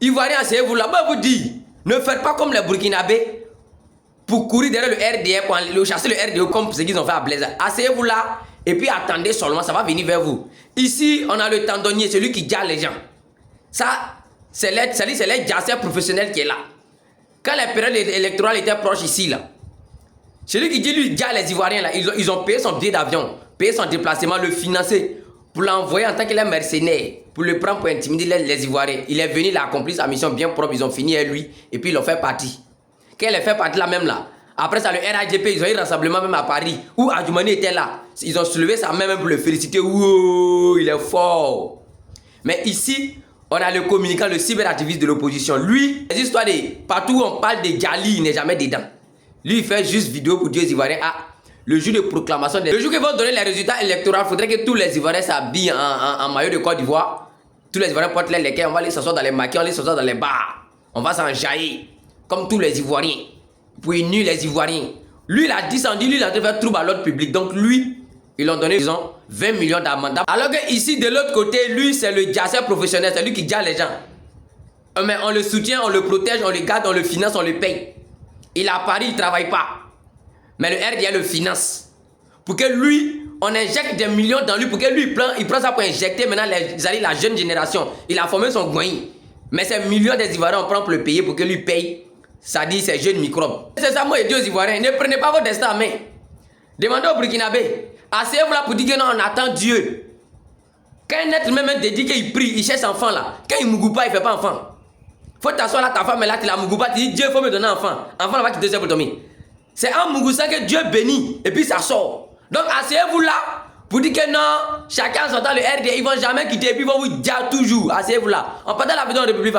Ivoiriens, asseyez-vous là. Moi, je vous dis, ne faites pas comme les Burkinabés pour courir derrière le RDA, pour le chasser le RDA comme ce qu'ils ont fait à Blaise. Asseyez-vous là et puis attendez seulement, ça va venir vers vous. Ici, on a le tendonnier, celui qui garde les gens. Ça, c'est les jasseurs professionnels qui est là. Quand la période électorale était proche ici, là, celui qui dit lui, garde les Ivoiriens, là, ils ont payé son billet d'avion, payé son déplacement, le financer, pour l'envoyer en tant qu'il est mercenaire, pour le prendre pour intimider les Ivoiriens. Il est venu, il a accompli sa mission bien propre, ils ont fini avec lui, et puis ils l'ont fait partir. Quand il est fait partie là même là, après ça, le RAGP, ils ont eu un rassemblement même à Paris, où Adjoumani était là. Ils ont soulevé sa main même pour le féliciter. Wow, il est fort. Mais ici, on a le communicant, le cyberactiviste de l'opposition. Lui, les histoires de partout où on parle de Djali, il n'est jamais dedans. Lui, il fait juste vidéo pour dire aux Ivoiriens, ah, le jour de proclamation, le jour qu'ils vont donner les résultats électoraux, il faudrait que tous les Ivoiriens s'habillent en maillot de Côte d'Ivoire. Tous les Ivoiriens portent les lequets, on va les s'asseoir dans les maquis, on va les s'asseoir dans les bars. On va s'enjailler, comme tous les Ivoiriens. Pour unir les Ivoiriens. Lui, il a descendu, lui, il a fait trouble à l'ordre public. Donc lui, ils l'ont donné, disons, 20 millions d'amende. Alors que ici, de l'autre côté, lui, c'est le jasseur professionnel, c'est lui qui garde les gens. Mais on le soutient, on le protège, on le garde, on le finance, on le paye. Il est à Paris, il ne travaille pas. Mais le RDA le finance. Pour que lui, on injecte des millions dans lui, pour que lui, il prend ça pour injecter maintenant la jeune génération. Il a formé son goïn. Mais ces millions des Ivoiriens, on prend pour le payer, pour que lui paye. Ça dit ces jeunes microbes. C'est ça, moi, je dis aux Ivoiriens, ne prenez pas votre destin en main. Demandez au Burkinabé. Asseyez-vous là pour dire que non, on attend Dieu. Quand un être même dit qu'il prie, il cherche enfant là. Quand il ne mougou pas, il ne fait pas enfant. Faut t'asseoir là, ta femme est là, tu la mougou pas, tu dis Dieu, il faut me donner un enfant. Enfant va quitter pour dormir. C'est en mougoussant que Dieu bénit et puis ça sort. Donc asseyez-vous là pour dire que non, chacun s'entend le RD, ils ne vont jamais quitter et puis ils vont vous dire toujours. Asseyez-vous là. On parle de la vidéo de République.